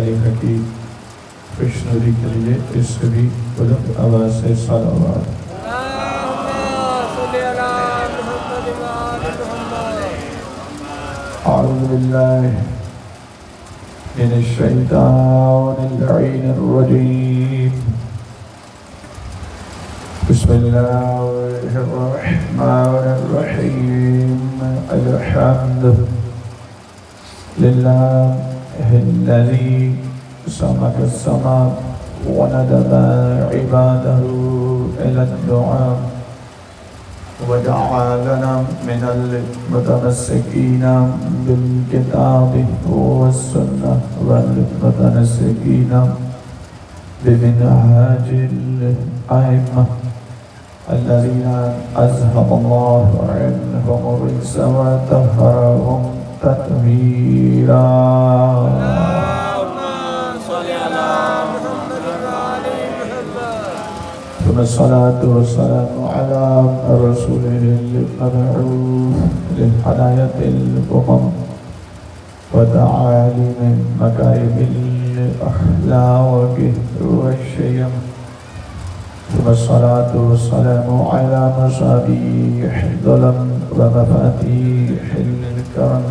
علیہ کی خوشنودی کے لیے اس سے بھی بلند آواز سے صلوات۔ اعوذ باللہ من الشیطان اللعین الرجیم، بسم اللہ الرحمن الرحیم، الحمد للہ الذی سمك السماء وندب عباده إلى الدعاء وجعلنا من المتمسكين بالكتاب والسنة والمتمسكين بمنهاج الأئمة الذين أذهب الله عنهم الرجس وطهرهم تطهيرا۔ ثم الصلاة والسلام على رسوله المبعوث للهداية الأمم وتعاليم مكارم الأخلاق والشيم، ثم الصلاة والسلام على مصابيح الظلم ومفاتيح الكرم،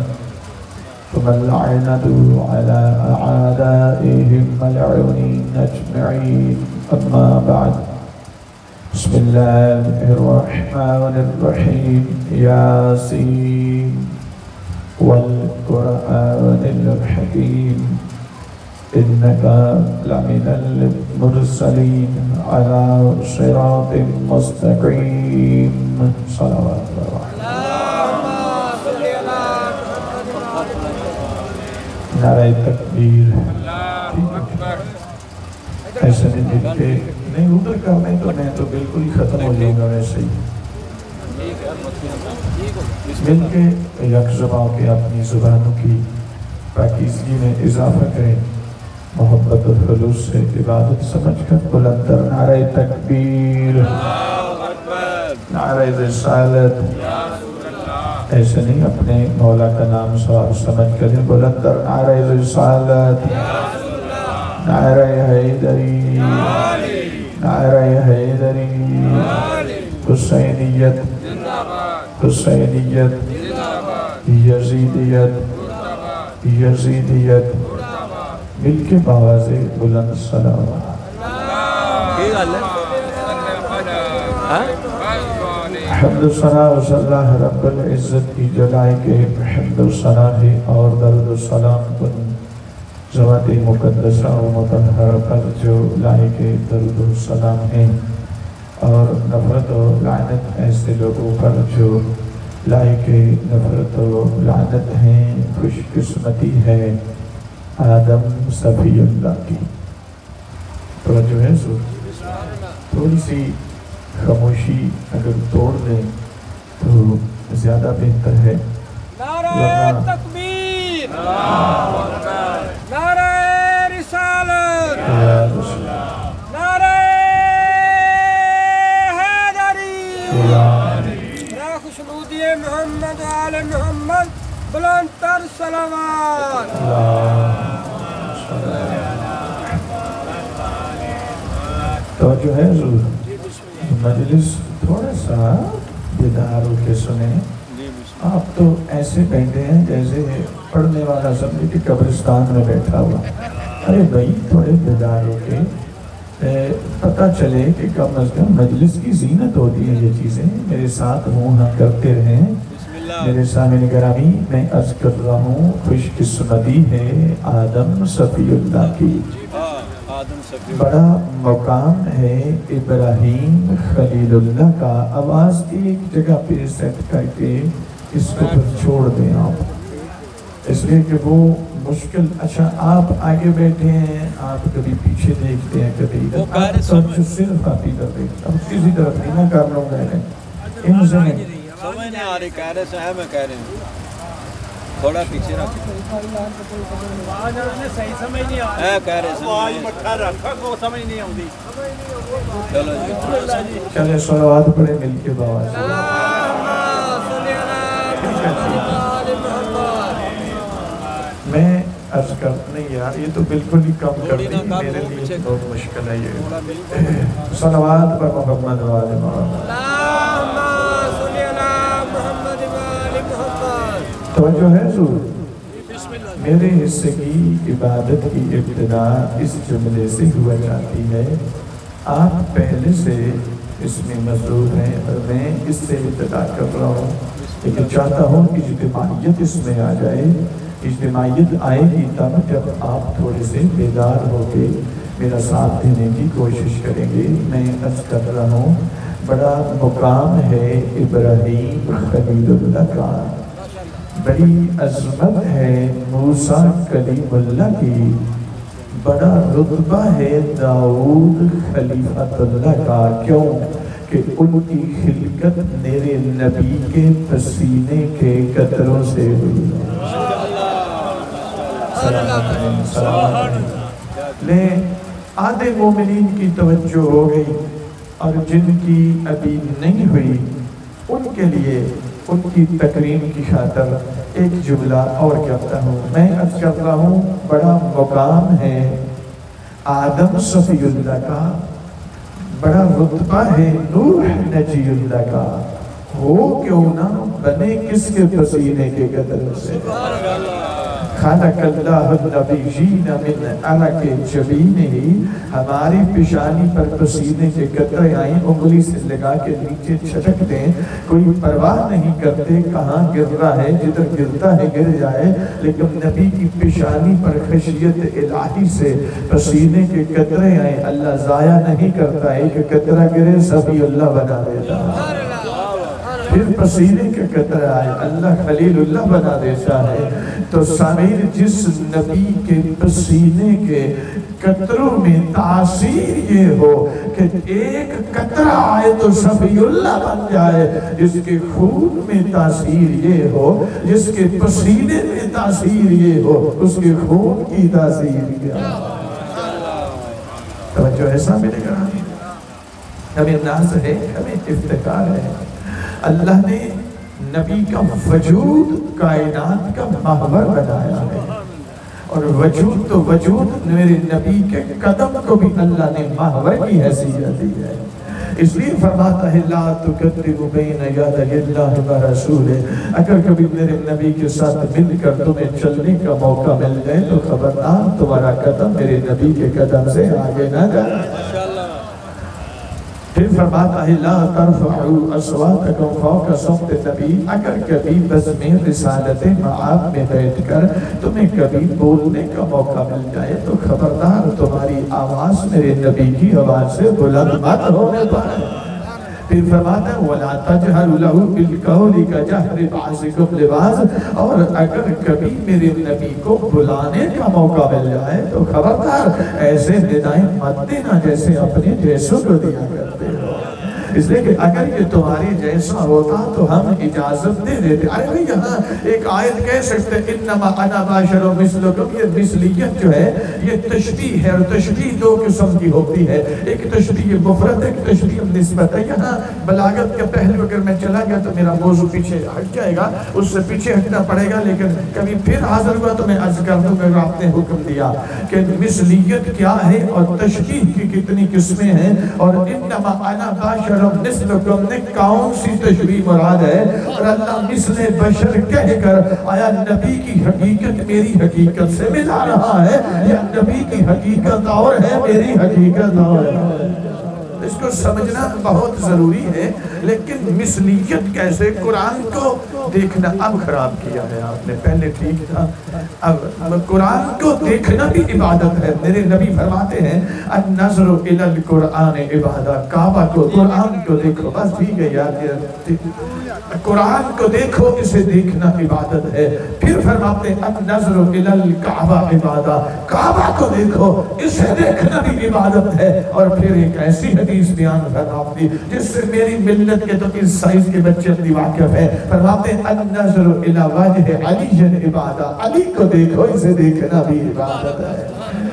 ثم اللعنة على أعدائهم ملعونين أجمعين، أما بعد، بسم الله الرحمن الرحيم، ياسين والقرآن الحكيم إنك لمن المرسلين على صراط مستقيم، صلوات الله۔ نعرہ تکبیر۔ ایسا نہیں ملتے نہیں ادھر کرنا ہے تو میں تو بالکل ہی ختم ہو جاؤں گا ویسے ہی مل کے یک زبان کے اپنی زبانوں کی پاکیزگی میں اضافہ کریں، محبت و خلوص سے عبادت سمجھ کر بلندر نعرہ تکبیر، نعرہ رسالت، ایسے نہیں اپنے مولا کا نام سمجھ کر بلندر نعرہ رسالت، نعرہ حیدری، نعرہ حیدری، حسینیت، حسینیت، یزیدیت، یزیدیت، مل کے باواز بلند صلوات۔ حمد و ثنا و صلاح رب العزت کی جلائے کے حمد و ثنا ہے اور درد و سلام کن ذوات مقدسہ و مطہرہ پر جو لائق درود و سلام ہیں، اور نفرت و لعنت ایسے لوگوں پر جو لائق نفرت و لعنت ہیں۔ خوش قسمتی ہے آدم صفی اللہ کی۔ توجہ ہے سو تھوڑی سی خاموشی اگر توڑ دیں تو زیادہ بہتر ہے۔ نعرہ تکبیر، نعرہ رسالت، نعرہ حیدری، یا خوشنودی محمد و آل محمد، بلند تر صلوات۔ توجہ ہے حضور، مجلس تھوڑا سا بیدار ہو کے سنیں۔ آپ تو ایسے بیٹھے ہیں جیسے پڑھنے والا سمجھے کہ قبرستان میں بیٹھا ہوا۔ ارے بھائی تھوڑے بیدار ہو کے پتہ چلے کہ کم از کم مجلس کی زینت ہوتی ہے یہ چیزیں۔ میرے ساتھ ہوں ہاں کرتے رہیں۔ میرے سامنے گرامی میں عرض کر رہا ہوں، خوش قسمتی ہے آدم صفی اللہ کی۔ بڑا مقام ہے ابراہیم خلیل اللہ کا۔ آواز ایک جگہ پہ سیٹ کر کے اس کو پھر چھوڑ دیں آپ، اس لیے کہ وہ مشکل۔ اچھا آپ آگے بیٹھے ہیں، آپ کبھی پیچھے دیکھتے ہیں، کبھی ادھر، صرف آپ ہی کر دیکھتے ہیں، اب کسی طرف نہیں میں کر لوں گا۔ ان سے نہیں سمجھ نہیں آ رہی، کہہ رہے سے ہے، میں کہہ رہے ہوں تھوڑا پیچھے رکھ، صحیح سمجھ نہیں آ رہی، کہہ رہے سے آج مٹھا رکھا کو سمجھ نہیں آتی۔ چلو جی چلے صلوات پڑھے مل کے باواز۔ میں عرض کر نہیں یار یہ تو بالکل ہی کم کر دی میرے لیے بہت مشکل ہے یہ صلوات پر محمد والے محمد توجہ ہے حضور میرے حصے کی عبادت کی ابتدا اس جملے سے ہوا جاتی ہے آپ پہلے سے اس میں مصروف ہیں اور میں اس سے ابتدا کر رہا ہوں لیکن چاہتا ہوں کہ اجتماعیت اس میں آ جائے اجتماعیت آئے گی تب جب آپ تھوڑے سے بیدار ہو کے میرا ساتھ دینے کی کوشش کریں گے میں عرض کر رہا ہوں بڑا مقام ہے ابراہیم خلیل اللہ کا بڑی عظمت ہے موسیٰ کلیم اللہ کی بڑا رتبہ ہے داؤد خلیفۃ اللہ کا کیوں کہ ان کی خلقت میرے نبی کے پسینے کے قطروں سے ہوئی لے آدھے مومنین کی توجہ ہو گئی اور جن کی ابھی نہیں ہوئی ان کے لیے ان کی تکریم کی خاطر ایک جملہ اور کرتا ہوں میں عرض کر رہا ہوں بڑا مقام ہے آدم صفی اللہ کا بڑا رتبہ ہے نوح نجی اللہ کا ہو کیوں نہ بنے کس کے پسینے کے قدر سے خلق اللہ النبیین من عرق جبینہ ہماری پیشانی پر پسینے کے قطرے آئیں انگلی سے لگا کے نیچے چھٹک دیں کوئی پرواہ نہیں کرتے کہاں گر رہا ہے جدھر گرتا ہے گر جائے لیکن نبی کی پیشانی پر خشیت الہی سے پسینے کے قطرے آئیں اللہ ضائع نہیں کرتا ایک قطرہ گرے سبھی اللہ بنا دیتا پھر پسینے کے قطرہ آئے اللہ خلیل اللہ بنا دیتا ہے تو سامعین جس نبی کے پسینے کے قطروں میں تاثیر یہ ہو کہ ایک قطرہ آئے تو صفی اللہ بن جائے جس کے خون میں تاثیر یہ ہو جس کے پسینے میں تاثیر یہ ہو اس کے خون کی تاثیر یہ توجہ ایسا میرے گھر ہمیں ناز ہے ہمیں افتخار ہے اللہ نے نبی کا وجود کائنات کا محور بنایا ہے اور وجود تو وجود میرے نبی کے قدم کو بھی اللہ نے محور کی حیثیت دی ہے اس لیے فرماتا ہے لا تقدموا بین یدی اللہ و رسولہ اگر کبھی میرے نبی کے ساتھ مل کر تمہیں چلنے کا موقع مل جائے تو خبردار تمہارا قدم میرے نبی کے قدم سے آگے نہ جائے پھر فرماتا ہے لا ترفعوا اصواتکم فوق صوت النبی اگر کبھی بزم رسالت معاب میں بیٹھ کر تمہیں کبھی بولنے کا موقع مل جائے تو خبردار تمہاری آواز میرے نبی کی آواز سے بلند مت ہونے پائے پھر فرماتا ہے وَلَا تَجْهَرُ لَهُ بِالْقَوْلِ كَجَهْرِ بَعْضِكُمْ لِبَعْضٍ اور اگر کبھی میرے نبی کو بلانے کا موقع مل جائے تو خبردار ایسے ندائیں مت دینا جیسے اپنے جیسوں کو دیا کرتے ہو اس لئے کہ اگر یہ تمہاری جیسا ہوتا تو ہم اجازت دے دیتے ارے یہاں ایک آیت کہہ سکتے انما انا باشر مثلکم یہ مثلیت جو ہے یہ تشبیہ ہے اور تشبیہ دو قسم کی ہوتی ہے ایک تشبیہ مفرد ایک تشبیہ نسبت ہے یہاں بلاغت کے پہلو اگر میں چلا گیا تو میرا موضوع پیچھے ہٹ جائے گا اس سے پیچھے ہٹنا پڑے گا لیکن کبھی پھر حاضر ہوا تو میں عرض کر دوں گا آپ نے حکم دیا کہ مثلیت کیا ہے اور تشبیہ کی کتنی قسمیں ہیں اور انما انا باشر مثلکم نے کون سی تشبیہ مراد ہے اور اللہ مثل بشر کہہ کر آیا نبی کی حقیقت میری حقیقت سے ملا رہا ہے یا نبی کی حقیقت اور ہے میری حقیقت اور ہے اس کو سمجھنا بہت ضروری ہے لیکن مثلیت کیسے قرآن کو دیکھنا اب خراب کیا ہے آپ نے پہلے ٹھیک تھا اب قرآن کو دیکھنا بھی عبادت ہے میرے نبی فرماتے ہیں النظر الی القرآن عبادت کعبہ کو قرآن کو دیکھو بس ٹھیک ہے یار قرآن کو دیکھو اسے دیکھنا عبادت ہے پھر فرماتے ہیں النظر الی الکعبہ عبادت کعبہ کو دیکھو اسے دیکھنا بھی عبادت ہے اور پھر ایک ایسی حدیث بیان فرماتی جس سے میری ملت کے تو اس سائز کے بچے اپنی واقف ہے فرماتے ہیں النظر الی وجہ علی عبادت علی کو دیکھو اسے دیکھنا بھی عبادت ہے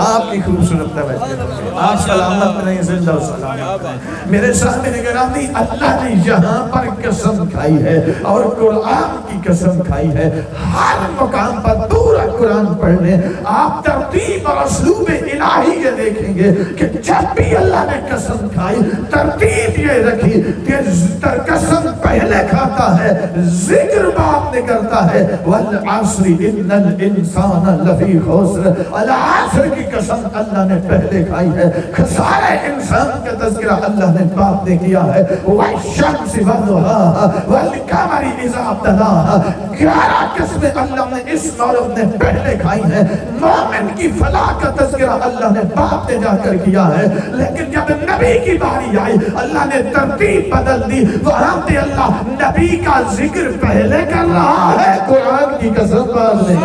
آپ کی خوبصورت توجہ، آپ سلامت رہیں، زندہ و سلامت رہیں۔ میرے سامنے گرامی، اللہ نے یہاں پر قسم کھائی ہے اور قرآن کی قسم کھائی ہے، ہر مقام پر پورا قرآن پڑھ لیں، آپ ترتیب اور اسلوب الہی یہ دیکھیں گے کہ جب بھی اللہ نے قسم کھائی ترتیب یہ رکھی کہ قسم پہلے کھاتا ہے، ذکر بعد میں کرتا ہے۔ والعصر ان الانسان لفی خسر، العصر کی قسم اللہ نے پہلے کھائی ہے، خسارے انسان کا تذکرہ اللہ نے بعد میں کیا ہے۔ والشمس وضحاها والقمر اذا تلاها، 11 قسمیں اللہ نے اس مورد نے پہلے کھائی ہیں۔ مومن کی فلاح کا تذکرہ اللہ نے بعد میں جا کر کیا ہے، لیکن جب نبی کی باری آئی اللہ نے ترتیب بدل دی، وہاں پہ اللہ نبی کا ذکر پہلے کر رہا ہے، قرآن کی قسم بعد میں۔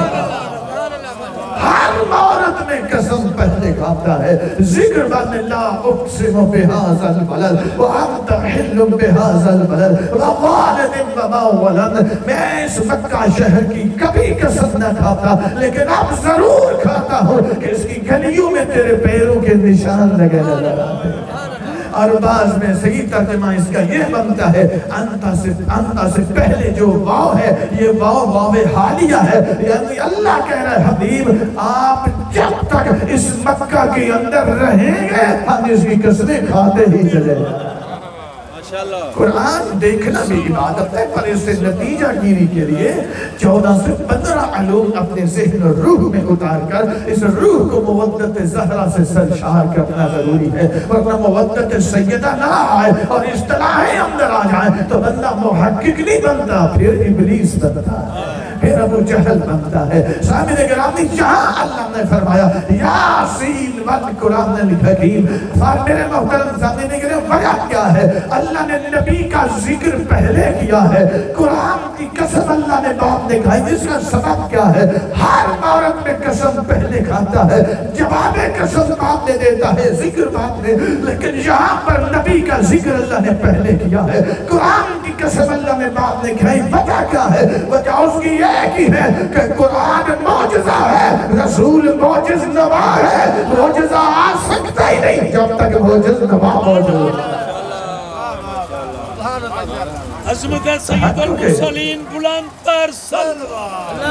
ہر مورد میں قسم پہلے کھاتا ہے، ذکر بعد میں۔ لا اقسم بہذا البلد وانت حل بہذا البلد ووالد وما ولد، میں اس مکہ شہر کی کبھی قسم نہ کھاتا، لیکن اب ضرور کھاتا ہوں کہ اس کی گلیوں میں تیرے پیروں کے نشان لگے نظر آتے ہیں۔ اور بعض میں صحیح ترجمہ اس کا یہ بنتا ہے، انتا سے پہلے جو واو ہے یہ واو حالیہ ہے، یعنی اللہ کہہ رہا ہے حبیب آپ جب تک اس مکہ کے اندر رہیں گے ہم اس کی قسمیں کھاتے ہی چلے جائیں۔ قرآن دیکھنا بھی عبادت ہے، پر اس سے نتیجہ گیری کے لیے 14 سے 15 علوم اپنے ذہن اور روح میں اتار کر اس روح کو مودت زہرا سے سرشار کرنا ضروری ہے، ورنہ مودت سیدہ نہ آئے اور اصطلاحیں اندر آ جائیں تو بندہ محقق نہیں بنتا، پھر ابلیس بنتا ہے، پھر ابو جہل بنتا ہے۔ سامنے گرامی، جہاں اللہ نے فرمایا یاسین والقرآن الحکیم، میرے محترم سامنے گرامی وجہ کیا ہے؟ اللہ نے نبی کا ذکر پہلے کیا ہے، قرآن کی قسم اللہ نے بعد میں کھائی، اس کا سبب کیا ہے؟ ہر عورت میں قسم پہلے کھاتا ہے، جواب قسم بعد میں دیتا ہے، ذکر بعد میں، لیکن یہاں پر نبی کا ذکر اللہ نے پہلے کیا ہے، قرآن کی قسم اللہ نے بعد میں کھائی۔ وجہ کیا ہے؟ وجہ اس کی ایک ہی ہے کہ قرآن معجزہ ہے، رسول معجز نوا ہے، معجزہ آ سکتا ہی نہیں جب تک معجز نوا موجود ہے۔ عظمت سید المرسلین بلند تر صلوات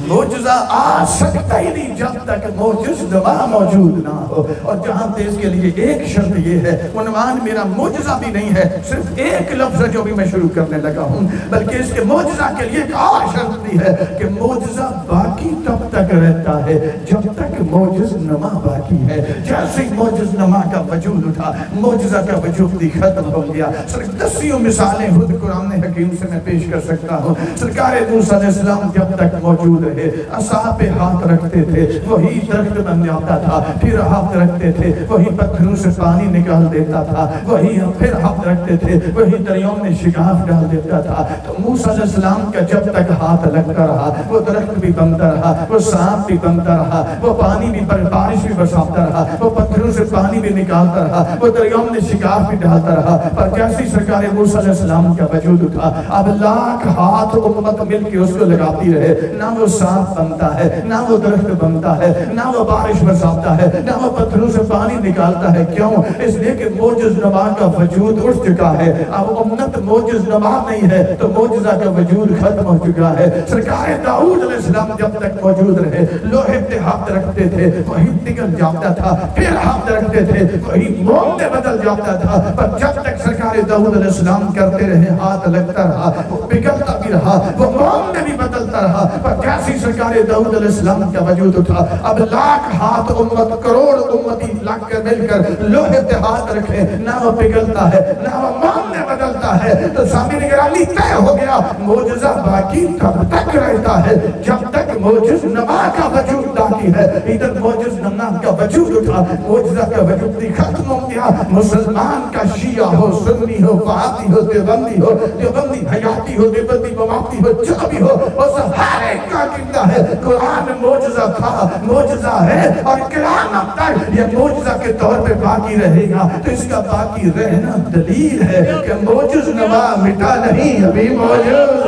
معجزہ آ سکتا ہی نہیں جب تک معجز نوا موجود نہ ہو، اور جہاں پہ اس کے لیے ایک شرط یہ ہے، عنوان میرا معجزہ بھی نہیں ہے، صرف ایک لفظ جو بھی میں شروع کرنے لگا ہوں، بلکہ اس کے معجزہ کے لیے ایک اور شرط بھی ہے کہ معجزہ باقی تب تک رہتا ہے جب تک معجز نما باقی ہے۔ جیسے معجز نما کا وجود اٹھا، معجزہ کا وجود بھی ختم ہو گیا۔ صرف 10 مثالیں خود قرآن حکیم سے میں پیش کر سکتا ہوں۔ سرکار موسیٰ علیہ السلام جب تک موجود رہے، عصا پہ ہاتھ رکھتے تھے وہی درخت بن جاتا تھا، پھر ہاتھ رکھتے تھے وہی پتھروں سے پانی نکال دیتا تھا، وہی پھر ہاتھ رکھتے تھے وہی دریاؤں میں شگاف ڈال دیتا تھا۔ تو موسیٰ علیہ السلام کا جب تک ہاتھ لگتا رہا وہ درخت بھی بنتا رہا، وہ سانپ بھی بنتا رہا، وہ پانی بھی بارش بھی برساتا رہا، وہ پتھروں سے پانی بھی نکالتا رہا، وہ دریاؤں میں شگاف بھی ڈالتا رہا۔ پر جیسی سرکار موسیٰ علیہ السلام کا وجود اٹھا، اب لاکھ ہاتھ امت مل کے اس کو لگاتی رہے، نہ وہ سانپ بنتا ہے، نہ وہ درخت بنتا ہے، نہ وہ بارش برساتا ہے، نہ وہ پتھروں سے پانی نکالتا ہے۔ کیوں؟ اس لیے کہ معجز نما کا وجود اٹھ چکا ہے۔ اب امت معجز نما نہیں ہے تو معجزہ کا وجود ختم ہو چکا ہے۔ سرکار داؤد علیہ السلام جب تک موجود رہے، لوہے پہ ہاتھ رکھتے تھے وہی پگھل جاتا تھا، پھر ہاتھ رکھتے تھے وہی موم میں بدل جاتا تھا۔ پر جب تک سرکار داؤد علیہ السلام کرتے رہے، ہاتھ لگتا رہا، وہ پگھلتا بھی رہا، وہ موم میں بھی بدلتا رہا۔ پر جیسی سرکار داؤد علیہ السلام کا وجود اٹھا، اب لاکھ ہاتھ امت، کروڑ امتی لگ کر مل کر لوہے پہ ہاتھ رکھے، نہ وہ پگھلتا ہے نہ وہ موم میں بدلتا ہے۔ تو سامنے گرامی طے ہو گیا، معجزہ باقی تب تک رہتا ہے جب تک معجز نما کا وجود باقی ہے۔ ادھر معجز نما کا وجود اٹھا، معجزہ کا وجود بھی ختم ہو گیا۔ مسلمان کا شیعہ ہو، سنی ہو، وہابی ہو، دیوبندی ہو، دیوبندی حیاتی ہو، دیوبندی مواقعی ہو، جو بھی ہو، اس ہر ایک کا کہتا ہے قرآن معجزہ تھا، معجزہ ہے، اور قیامت تک یہ معجزہ کے طور پہ باقی رہے گا۔ تو اس کا باقی رہنا دلیل ہے کہ معجز نما مٹا نہیں، ابھی موجود۔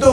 2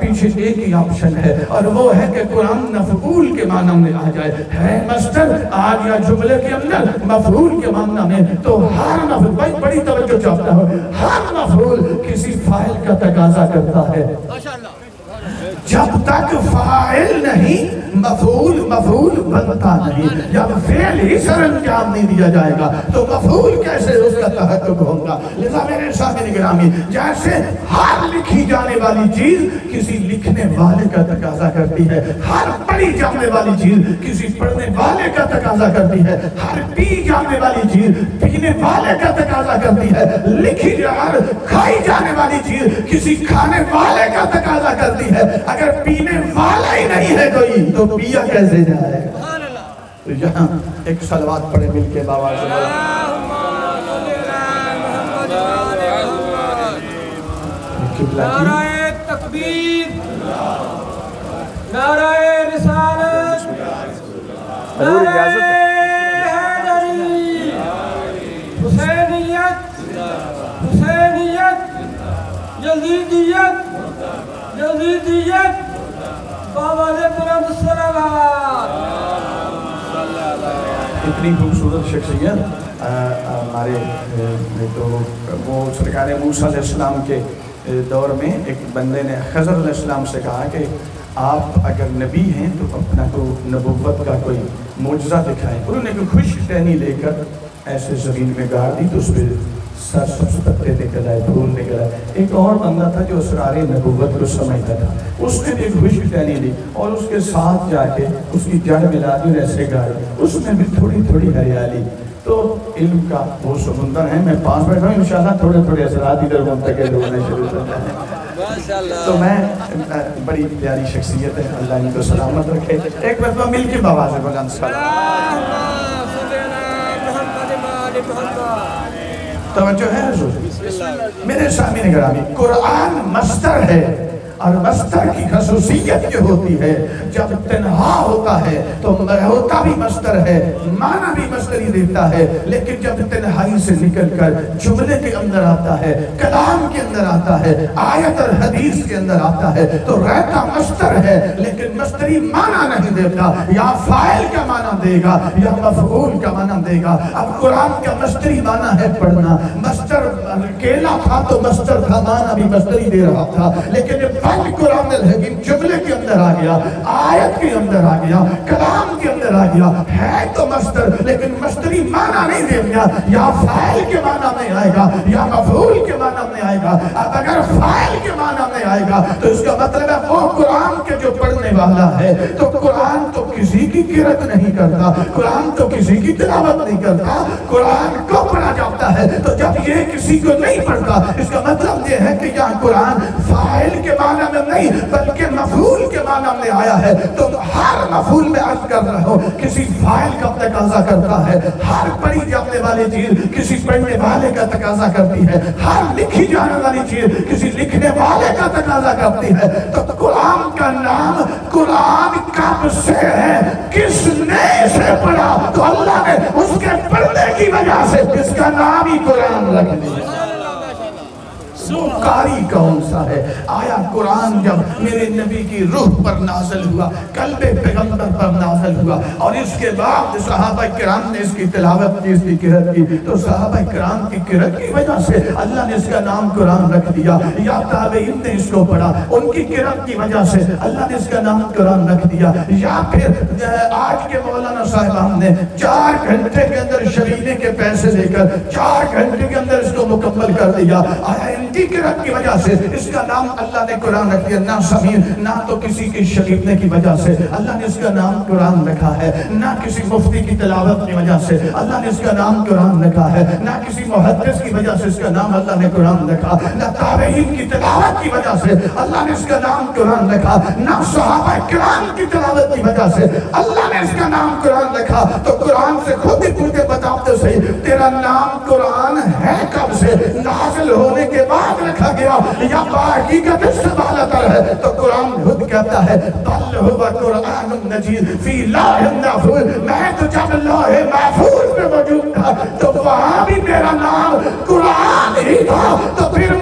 پیچھے ایک ہی آپشن ہے اور وہ ہے کہ قرآن مفعول کے معنی میں آ جائے. ہے مصدر آ گیا جملے کے اندر مفعول کے معنی میں، تو ہر مفعول، بڑی توجہ چاہتا ہوں، ہر مفعول کسی فاعل کا تقاضا کرتا ہے. جب تک فاعل نہیں مفعول بنتا نہیں. جب فعل ہی سر انجام نہیں دیا جائے گا تو مفعول کیسے اس کا تحقق ہوگا؟ لذا میرے سامنے گرامی، جیسے ہر لکھی جانے والی چیز کسی لکھنے والے کا تقاضا کرتی ہے، ہر پڑھی جانے والی چیز کسی پڑھنے والے کا تقاضا کرتی ہے، ہر پی جانے والی چیز پینے والے کا تقاضا کرتی ہے، لکھی ہر کھائی جانے والی چیز کسی کھانے والے کا تقاضا کرتی ہے. اگر پینے والا ہی نہیں ہے کوئی تو پیا کیسے جائے گا؟ تو یہاں ایک صلوات پڑھے مل کے بابا سے نعرہ تکبیر، نعرہ رسالت، نعرہ حیدری، حسینیت، یزیدیت، بابا کرم صلوات. اتنی خوبصورت شخصیت ہمارے تو وہ سرکار موسیٰ علیہ السلام کے دور میں ایک بندے نے خضر علیہ السلام سے کہا کہ آپ اگر نبی ہیں تو اپنا کو نبوت کا کوئی معجزہ دکھائیں. انہوں نے کوئی خوش ٹہنی لے کر ایسے زمین میں گاڑ دی تو اس پہ سب سے پتے نکل آئے، پھول نکل آئے. ایک اور بندہ تھا جو اسرار نبوت کو سمجھتا تھا، اس نے بھی ایک خوش ٹہنی لی اور اس کے ساتھ جا کے اس کی جڑ ملا دی اور ایسے گاڑی، اس میں بھی تھوڑی تھوڑی ہریالی. تو علم کا وہ سمندر ہے. میں پاس بیٹھا ہوں، انشاءاللہ تھوڑے تھوڑے اثرات ادھر منتقل ہونے شروع ہو جائیں. تو میں بڑی پیاری شخصیت ہے، اللہ ان کو سلامت رکھے. ایک مرتبہ مل کے بابا سے بلند سلام. توجہ ہے حضور؟ میرے سامنے گرامی، قرآن مصدر ہے اور مصدر کی خصوصیت یہ ہوتی ہے جب تنہا ہوتا ہے تو ہوتا بھی مصدر ہے، معنی بھی مصدری دیتا ہے، لیکن جب تنہائی سے نکل کر جملے کے اندر آتا ہے، کلام کے اندر آتا ہے، آیت اور حدیث کے اندر آتا ہے تو رہتا مصدر ہے لیکن مصدری معنی نہیں دیتا. یا فاعل کا معنی دے گا یا مفعول کا معنی دے گا. اب قرآن کا مصدری معنی ہے پڑھنا. مصدر کیلا تھا تو مصدر تھا، معنی بھی مصدری دے رہا تھا، لیکن قرآن الحکیم جملے کے اندر آ گیا، آیت کے اندر آ گیا، کلام کے اندر آ گیا. ہے تو مصدر لیکن مصدری معنی نہیں دے گا. یا فاعل کے معنی میں آئے گا یا مفعول کے معنی میں آئے گا. اب اگر فاعل کے معنی میں آئے گا تو اس کا مطلب ہے وہ قرآن کے جو پڑھنے والا ہے. تو قرآن تو کسی کی قرأت نہیں کرتا، قرآن تو کسی کی تلاوت نہیں کرتا، قرآن کو پڑھا جاتا ہے. تو جب یہ کسی کو نہیں پڑھتا اس کا مطلب یہ ہے کہ یہاں قرآن فاعل کے معنی میں نہیں بلکہ مفعول کے معنی میں آیا ہے. تو ہر مفعول میں عرض کر رہا ہوں کسی فاعل کا تقاضا کرتا ہے. ہر پڑھی جانے والی چیز کسی پڑھنے والے کا تقاضا کرتی ہے. ہر لکھی جانے والی چیز کسی لکھنے والے کا تقاضا کرتی ہے. تو قرآن کا نام قرآن کب سے ہے؟ کس نے اسے پڑھا؟ تو اللہ نے اس کے پڑھنے کی وجہ سے اس کا نام ہی قرآن رکھ دیا. وہ قاری کون سا ہے؟ آیا قرآن جب میرے نبی کی روح پر نازل ہوا، قلب پیغمبر پر نازل ہوا اور اس کے بعد صحابہ کرام نے اس کی تلاوت کی، اس کی قرأت کی، تو صحابہ کرام کی قرأت کی وجہ سے اللہ نے اس کا نام قرآن رکھ دیا. یا تابعین نے اس کو پڑھا، ان کی قرأت کی وجہ سے اللہ نے اس کا نام قرآن رکھ دیا. یا پھر آج کے مولانا صاحبان نے 4 گھنٹے کے اندر شرینے کے پیسے لے کر 4 گھنٹے کے اندر اس کو مکمل کر دیا. آیا ان کی قرأت کی وجہ سے اس کا نام اللہ نے قرآن رکھ دیا. نہ سمیر نہ تو کسی کے شریفنے کی وجہ سے اللہ نے اس کا نام قرآن رکھا ہے، نہ کسی مفتی کی تلاوت کی وجہ سے اللہ نے اس کا نام قرآن رکھا ہے، نہ کسی محدث کی وجہ سے اس کا نام اللہ نے قرآن رکھا، نہ تابعین کی تلاوت کی وجہ سے اللہ نے اس کا نام قرآن رکھا، نہ صحابہ کرام کی تلاوت کی وجہ سے اللہ نے اس کا نام قرآن رکھا. تو قرآن سے خود ہی پوچھ کے بتاؤ تو صحیح، تیرا نام قرآن ہے کب سے؟ نازل ہونے کے بعد رکھا گیا یا باحقیقت اس سے بالا تر ہے؟ تو قرآن خود کہتا ہے بل ہوا قرآن مجید فی لوح محفوظ. میں تو جب لوح محفوظ میں موجود تھا تو وہاں بھی میرا نام قرآن ہی تھا. تو پھر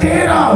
13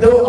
2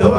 2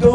2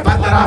15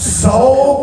100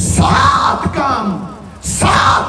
7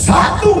7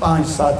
5-7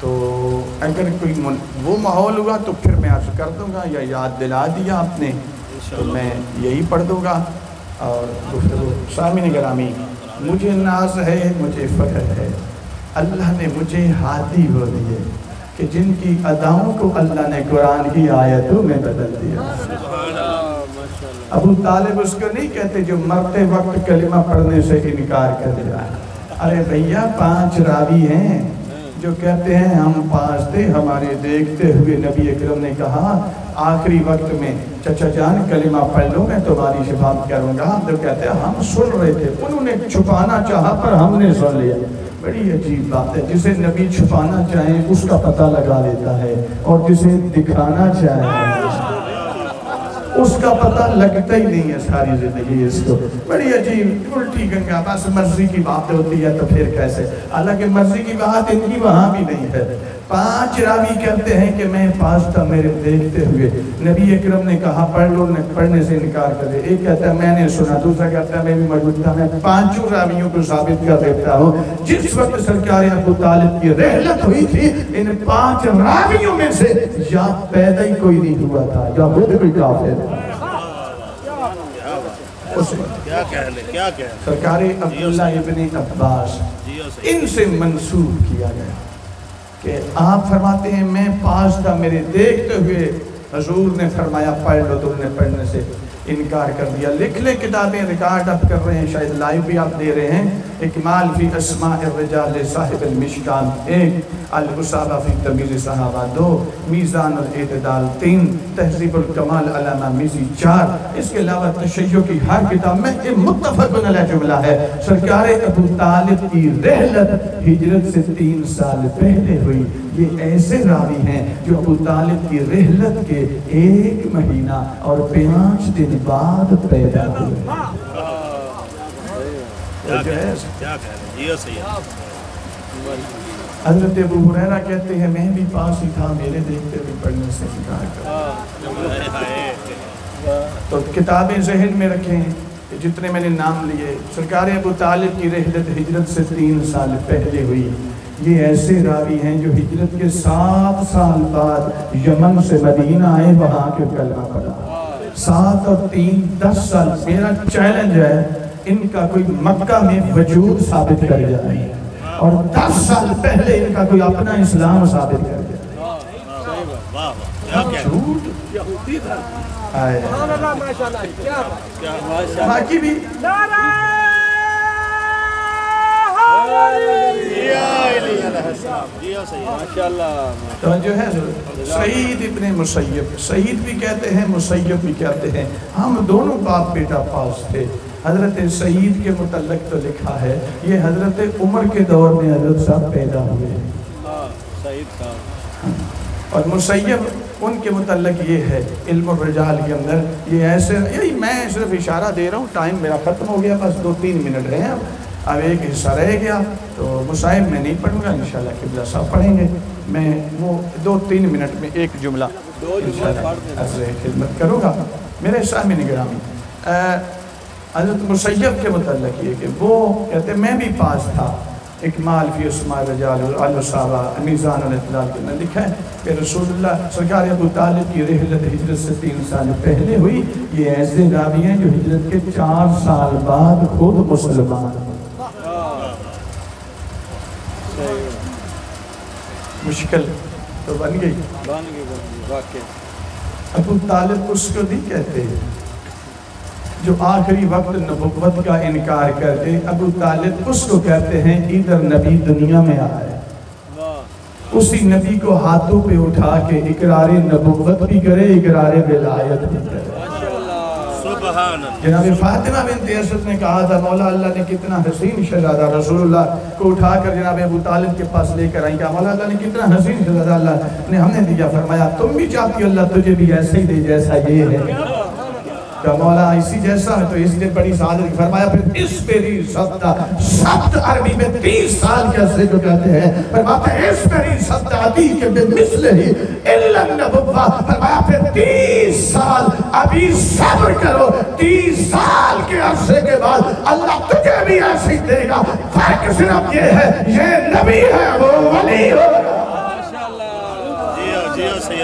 تو اگر کوئی وہ ماحول ہوا تو پھر میں عرض کر دوں گا، یا یاد دلا دیا آپ نے تو میں یہی پڑھ دوں گا اور گفتگو۔ سامعین گرامی، مجھے ناز ہے، مجھے فخر ہے، اللہ نے مجھے ہادی وہ دیے کہ جن کی اداؤں کو اللہ نے قرآن کی آیتوں میں بدل دیا۔ ابو طالب اس کو نہیں کہتے جو مرتے وقت کلمہ پڑھنے سے انکار کر دیا۔ ارے بھیا 5 راوی ہیں جو کہتے ہیں ہم 5 تھے، ہمارے دیکھتے ہوئے نبی اکرم نے کہا آخری وقت میں چچا جان کلمہ پڑھ لو میں تمہاری شفاعت کروں گا۔ ہم تو کہتے ہیں ہم سن رہے تھے، انہوں نے چھپانا چاہا پر ہم نے سن لیا۔ بڑی عجیب بات ہے، جسے نبی چھپانا چاہیں اس کا پتہ لگا لیتا ہے، اور جسے دکھانا چاہیں اس کا پتہ لگتا ہی نہیں ہے ساری زندگی اس کو۔ بڑی عجیب الٹی گنگا، بس مرضی کی بات ہوتی ہے تو پھر کیسے، حالانکہ مرضی کی بات ان کی وہاں بھی نہیں ہے۔ 5 راوی کہتے ہیں کہ میں 5 تھا میرے دیکھتے ہوئے، نبی اکرم نے کہا پڑھ لو، پڑھنے سے انکار کرے۔ ایک کہتا ہے میں نے سنا، دوسرا کہتا ہے میں بھی موجود تھا۔ میں 5 راویوں کو ثابت کر دیتا ہوں، جس وقت سرکار ابو طالب کی رحلت ہوئی تھی ان 5 راویوں میں سے یا پیدا ہی کوئی نہیں ہوا تھا یا خود کوئی کافر تھا۔ کیا کہہ سرکار عبداللہ ابن عباس ان سے منسوب کیا گیا کہ آپ فرماتے ہیں میں 5 تھا میرے دیکھتے ہوئے حضور نے فرمایا پڑھ لو، تو انہوں نے پڑھنے سے انکار کر دیا۔ لکھ لے کتابیں، ریکارڈ اپ کر رہے ہیں، شاید لائیو بھی آپ دے رہے ہیں۔ اکمال فی اسماء الرجال صاحب المشکان 1، المصابہ فی تمیز صحابہ 2، میزان الاعتدال 3، تہذیب الکمال علامہ میزی 4۔ اس کے علاوہ تشیع کی ہر کتاب میں یہ متفق علیہ جملہ ہے۔ سرکار ابو طالب کی رحلت ہجرت سے 3 سال پہلے ہوئی۔ یہ ایسے راوی ہیں جو ابو طالب کی رحلت کے 1 مہینہ اور 5 دن بعد پیدا ہوئے۔ حضرت ابو ہریرہ کہتے ہیں میں بھی پاس ہی تھا، میرے دیکھتے بھی پڑھنے سے انکار کر۔ تو کتابیں ذہن میں رکھیں کہ جتنے میں نے نام لیے، سرکار ابو طالب کی رحلت ہجرت سے 3 سال پہلے ہوئی۔ یہ ایسے راوی ہیں جو ہجرت کے 7 سال بعد یمن سے مدینہ آئے، وہاں کے کلمہ پڑھا۔ 7 اور 3 10 سال۔ میرا چیلنج ہے ان کا کوئی مکہ میں وجود ثابت کر جائے اور 10 سال پہلے ان کا کوئی اپنا اسلام ثابت کر جائے۔ باقی بھی توجہ ہے۔ سعید ابن مسیب، سعید بھی کہتے ہیں مسیب بھی کہتے ہیں، ہم دونوں باپ بیٹا پاس تھے۔ حضرت سعید کے متعلق تو لکھا ہے یہ حضرت عمر کے دور میں حضرت صاحب پیدا ہوئے، اور مسیب ان کے متعلق یہ ہے علم الرجال کے اندر یہ ایسے، یہی میں صرف اشارہ دے رہا ہوں، ٹائم میرا ختم ہو گیا، بس 2-3 منٹ رہے ہیں، اب ایک حصہ رہ گیا تو مصاحب میں نہیں پڑھوں گا، انشاءاللہ قبلہ صاحب پڑھیں گے۔ میں وہ 2-3 منٹ میں ایک جملہ انشاءاللہ عرض خدمت کروں گا۔ میرے سامعین گرامی، حضرت مسیب کے متعلق یہ کہ وہ کہتے ہیں میں بھی پاس تھا۔ اکمال فی اسماء الرجال الصحابہ میزان الاعتدال کے اندر لکھا ہے کہ رسول اللہ سرکار ابو طالب کی رحلت ہجرت سے 3 سال پہلے ہوئی۔ یہ ایسے راوی ہیں جو ہجرت کے 4 سال بعد خود مسلمان ہوئے۔ مشکل تو بن گئی واقعی۔ ابو طالب اس کو نہیں کہتے جو آخری وقت نبوت کا انکار کر دے، ابو طالب اس کو کہتے ہیں ادھر نبی دنیا میں آئے، اسی نبی کو ہاتھوں پہ اٹھا کے اقرار نبوت بھی کرے، اقرار ولایت بھی کرے۔ جناب فاطمہ بنت اسد نے کہا تھا مولا اللہ نے کتنا حسین شہزادہ رسول اللہ کو اٹھا کر جناب ابو طالب کے پاس لے کر آئی، کہا مولا اللہ نے کتنا حسین شہزادہ اللہ نے ہمیں دیا، فرمایا تم بھی چاہتی ہو اللہ تجھے بھی ایسے ہی دے جیسا یہ ہے، کہ مولا اسی جیسا ہے تو اس نے بڑی سعادت کی، فرمایا پھر اس میری سبتہ، سبت عربی میں 30 سال کے عرصے کو کہتے ہیں، فرمایا اس میری سبتہ عدی کے بمثل ہی اللہ نبوہ، فرمایا پھر 30 سال ابھی صبر کرو، 30 سال کے عرصے کے بعد اللہ تجھے بھی ایسے ہی دے گا۔ فرق صرف یہ ہے یہ نبی ہے وہ ولی ہوگا۔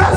10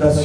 10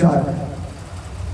4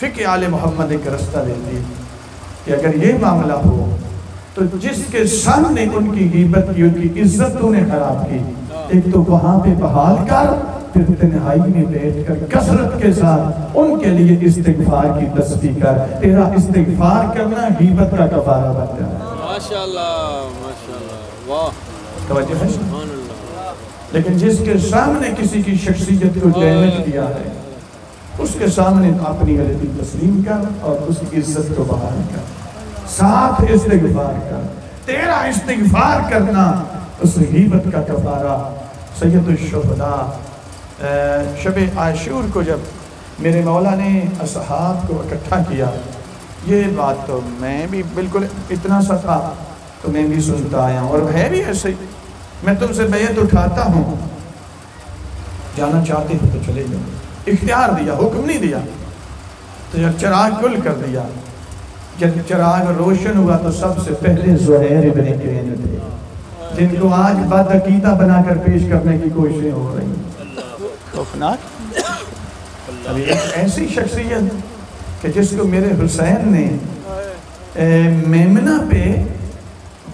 فقہ آل محمد ایک رستہ دیتی ہے کہ اگر یہ معاملہ ہو تو جس کے سامنے ان کی غیبت کی، ان کی عزت تو نے خراب کی، ایک تو وہاں پہ بحال کر، پھر تنہائی میں بیٹھ کر کثرت کے ساتھ ان کے لیے استغفار کی تسبیح کر، تیرا استغفار کرنا غیبت کا کفارہ بن جائے۔ ماشاءاللہ ماشاءاللہ، واہ توجہ ہے؟ سبحان اللہ۔ لیکن جس کے سامنے کسی کی شخصیت کو ڈیمیج کیا ہے، اس کے سامنے اپنی غلطی تسلیم کر اور اس کی عزت کو بحال کر، ساتھ استغفار کر، تیرا استغفار کرنا اس غیبت کا کفارہ۔ سید الشہداء شب عاشور کو جب میرے مولا نے اصحاب کو اکٹھا کیا، یہ بات تو میں بھی بالکل اتنا سا تھا تو میں بھی سنتا آیا ہوں، اور ہے بھی ایسے ہی، میں تم سے بیعت اٹھاتا ہوں، جانا چاہتے ہو تو چلے جاؤ، اختیار دیا، حکم نہیں دیا، تو جب چراغ گل کر دیا، جب چراغ روشن ہوا تو سب سے پہلے زہیر ابن کین تھے، جن کو آج بد عقیدہ بنا کر پیش کرنے کی کوششیں ہو رہی ہیں۔ خوفناک ابھی ایک ایسی شخصیت کہ جس کو میرے حسین نے میمنہ پہ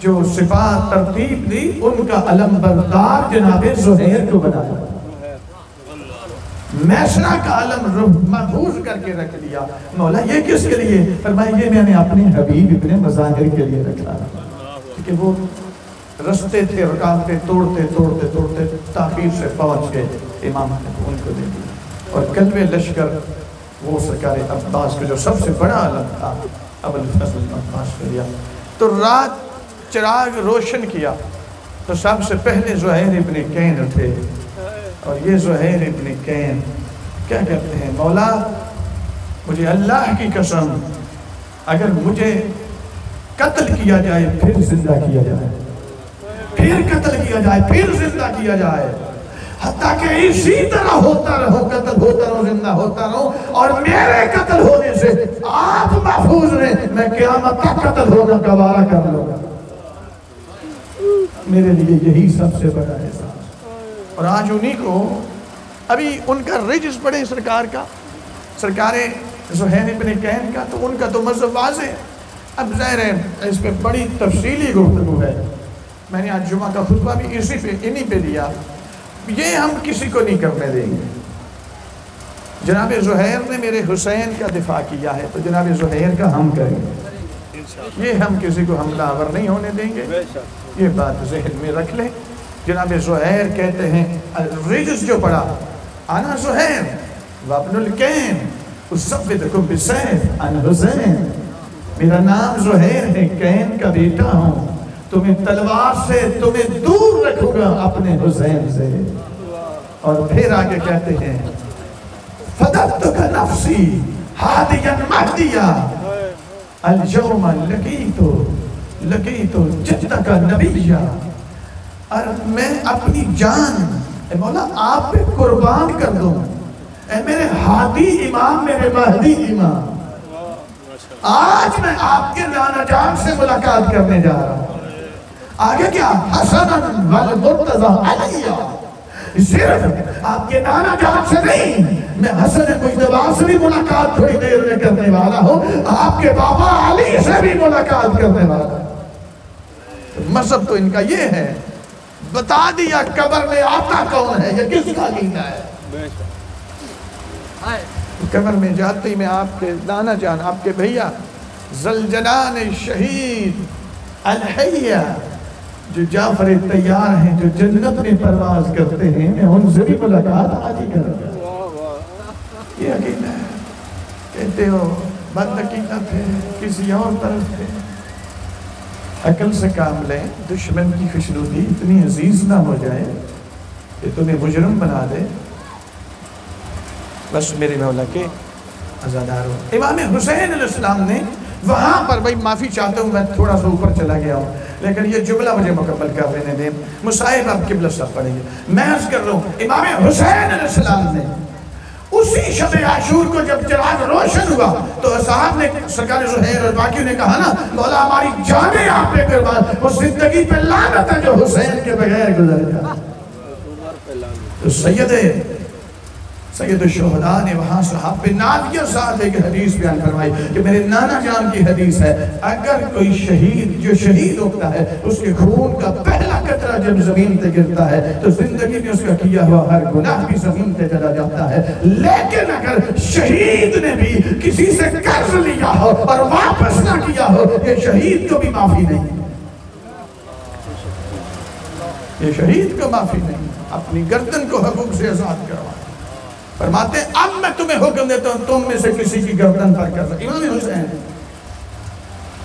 جو صفات ترتیب دی، ان کا علم بردار جناب زہیر کو بنایا، میسرہ کا علم محفوظ کر کے رکھ دیا۔ مولا یہ کس کے لیے؟ فرمایا یہ میں نے اپنے حبیب ابن مظاہر کے لیے رکھا، کہ وہ رستے تھے، رکاوٹیں توڑتے توڑتے توڑتے تاخیر سے پہنچ گئے، امام نے ان کو دے دیا، اور قلب لشکر وہ سرکار عباس کا جو سب سے بڑا علم تھا، ابو الفضل عباس کو دیا۔ تو رات چراغ روشن کیا تو سب سے پہلے زہیر ابن کین تھے، اور یہ زہیر ابن کین کیا کہتے ہیں؟ مولا مجھے اللہ کی قسم، اگر مجھے قتل کیا جائے پھر زندہ کیا جائے، پھر قتل کیا جائے پھر زندہ کیا جائے، حتیٰ کہ اسی طرح ہوتا رہو، قتل ہوتا رہو، زندہ ہوتا رہو، اور میرے قتل ہونے سے آپ محفوظ رہیں، میں قیامت تک قتل ہونا گوارا کر لوں گا۔ میرے لیے یہی سب سے بڑا احساس، اور آج انہی کو ابھی ان کا رجس پڑے سرکار کا، سرکار زہیر ابن کین کا، تو ان کا تو مذہب واضح۔ اب ظاہر ہے اس پہ بڑی تفصیلی گفتگو ہے، میں نے آج جمعہ کا خطبہ بھی اسی پہ انہی پہ دیا، یہ ہم کسی کو نہیں کرنے دیں گے۔ جناب زہیر نے میرے حسین کا دفاع کیا ہے تو جناب زہیر کا ہم کریں گے، یہ ہم کسی کو حملہ آور نہیں ہونے دیں گے، یہ بات ذہن میں رکھ لیں۔ جناب زہیر کہتے ہیں رجس جو پڑا، انا زہیر وابن الکین اسودکم بسیف ان حسین، میرا نام زہیر ہے، کین کا بیٹا ہوں، تمہیں تلوار سے تمہیں دور رکھوں گا اپنے حسین سے۔ اور پھر آگے کہتے ہیں فدتک نفسی ہادیا مہدیا الجوم لقیتو جدک نبیا، اور میں اپنی جان اے مولا آپ پہ قربان کر دوں، اے میرے ہادی امام، میرے مہدی امام، آج میں آپ کے نانا جان سے ملاقات کرنے جا رہا ہوں۔ آگے کیا؟ حسن والمرتضی علیہ، صرف آپ کے نانا جان سے نہیں، میں حسن مجتبیٰ سے بھی ملاقات تھوڑی دیر میں کرنے والا ہوں، آپ کے بابا علی سے بھی ملاقات کرنے والا ہوں۔ مذہب تو ان کا یہ ہے، بتا دیا قبر میں آتا کون ہے، یہ کس کا لینا ہے۔ قبر میں جاتے ہی میں آپ کے نانا جان، آپ کے بھیا ذوالجلال شہید الحیہ جو جعفر تیار ہیں، جو جنت میں پرواز کرتے ہیں، میں ان سے بھی ملاقات آج ہی کروں گا۔ یہ عقیدہ ہے، کہتے ہو بد عقیدت ہے، کسی اور طرف ہے۔ عقل سے کام لیں، دشمن کی خوشنودی اتنی عزیز نہ ہو جائے کہ تمہیں مجرم بنا دے۔ بس میرے مولا کے عزادار ہو۔ امام حسین علیہ السلام نے وہاں پر، بھائی معافی چاہتا ہوں میں تھوڑا سا اوپر چلا گیا ہوں، لیکن یہ جملہ مجھے مکمل کر لینے دیں، مصائب آپ قبلہ صاحب پڑھیں گے۔ میں عرض کر رہا ہوں امام حسین علیہ السلام نے اسی شب عاشور کو جب چراغ روشن ہوا تو صاحب نے، سرکار زہیر اور باقیوں نے کہا نا مولا ہماری جانیں آپ پہ قربان، وہ زندگی پہ لعنت ہے جو حسین کے بغیر گزر جائے۔ تو سید الشہداء نے وہاں صحاب بن ناد کے ساتھ ایک حدیث بیان فرمائی کہ میرے نانا جان کی حدیث ہے، اگر کوئی شہید جو شہید ہوتا ہے اس کے خون کا پہلا قطرہ جب زمین پہ گرتا ہے تو زندگی میں اس کا کیا ہوا ہر گناہ بھی زمین پہ چلا جاتا ہے، لیکن اگر شہید نے بھی کسی سے قرض لیا ہو اور واپس نہ کیا ہو یہ شہید کو بھی معافی نہیں، یہ شہید کو معافی نہیں، اپنی گردن کو حقوق سے آزاد کروا۔ فرماتے ہیں اب میں تمہیں حکم دیتا ہوں تم میں سے کسی کی گردن پر کر رہا۔ امام حسین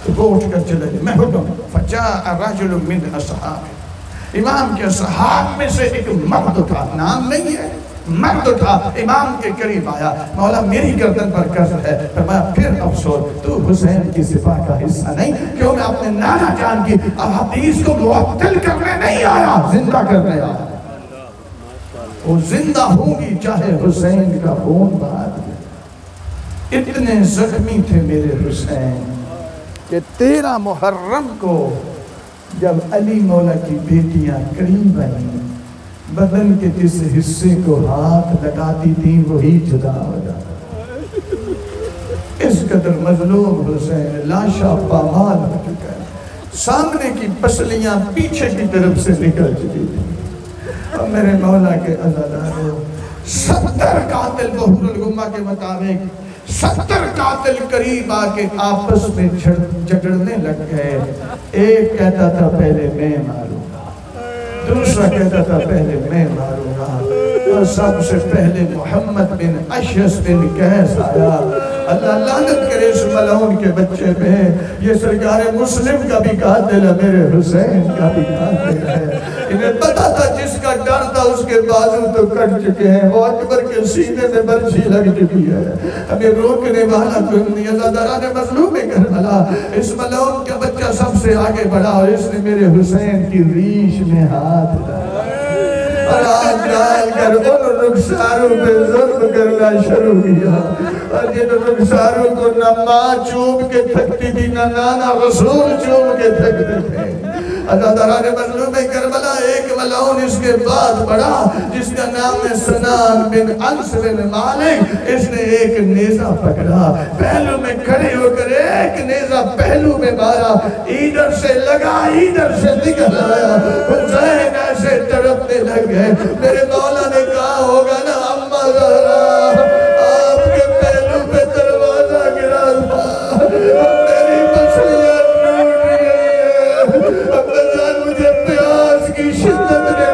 تو وہ اٹھ کر چلے گئے، میں حکم فجاء رجل من اصحاب، امام کے صحاب میں سے ایک مرد تھا، نام نہیں ہے، مرد تھا، امام کے قریب آیا، مولا میری گردن پر قرض ہے، فرمایا پھر افسوس تو حسین کی سپاہ کا حصہ نہیں، کیوں میں اپنے نانا جان کی احادیث کو معطل کرنے نہیں آیا، زندہ کرنے آیا، وہ زندہ ہوں گی چاہے حسین کا خون بہا دیا۔ اتنے زخمی تھے میرے حسین کہ 13 محرم کو جب علی مولا کی بیٹیاں قریب آئیں بدن کے جس حصے کو ہاتھ لگاتی تھی وہی جدا ہو جاتا، اس قدر مظلوم حسین لاشا پامال ہو چکا ہے، سامنے کی پسلیاں پیچھے کی طرف سے نکل چکی تھی، اور میرے مولا کے عزاداروں 70 قاتل بحور الغمہ کے مطابق 70 قاتل قریب آکے آپس میں جھگڑنے لگ گئے، ایک کہتا تھا پہلے میں ماروں گا، دوسرا کہتا تھا پہلے میں ماروں گا، اور سب سے پہلے محمد بن اشعث بن قیس آیا، اللہ لعنت کرے اس ملعون کے بچے پہ، یہ سرکار مسلم کا بھی قاتل ہے، میرے حسین کا بھی قاتل ہے، انہیں پتا تھا جس کا ڈر تھا اس کے بازو تو کٹ چکے ہیں، وہ اکبر کے سینے میں برچھی لگ چکی ہے، ہمیں روکنے والا کوئی نہیں، عزاداران مظلوم کربلا، اس ملعون کا بچہ سب سے آگے بڑھا اور اس نے میرے حسین کی ریش میں ہاتھ ڈالا، اور آج ڈال کر ان رخساروں پہ ظلم کرنا شروع کیا، اور جن رخساروں کو نہ ماں چوم کے تھکتی تھی نہ نانا رسول چوم کے تھکتے تھے۔ عزاداران مظلوم کربلا ایک ملعون اس کے بعد بڑھا جس کا نام ہے سنان بن انس بن مالک، اس نے ایک نیزہ پکڑا، پہلو میں کھڑے ہو کر ایک نیزہ پہلو میں مارا، ادھر سے لگا ادھر سے نکل آیا، حسین ایسے تڑپنے لگ گئے، میرے مولا نے کہا ہوگا نا اماں زہرا آپ کے پہلو پہ دروازہ گرا تھا، میری پسلیاں ٹوٹ گئی ہے، اب جان مجھے پیاس کی شدت نے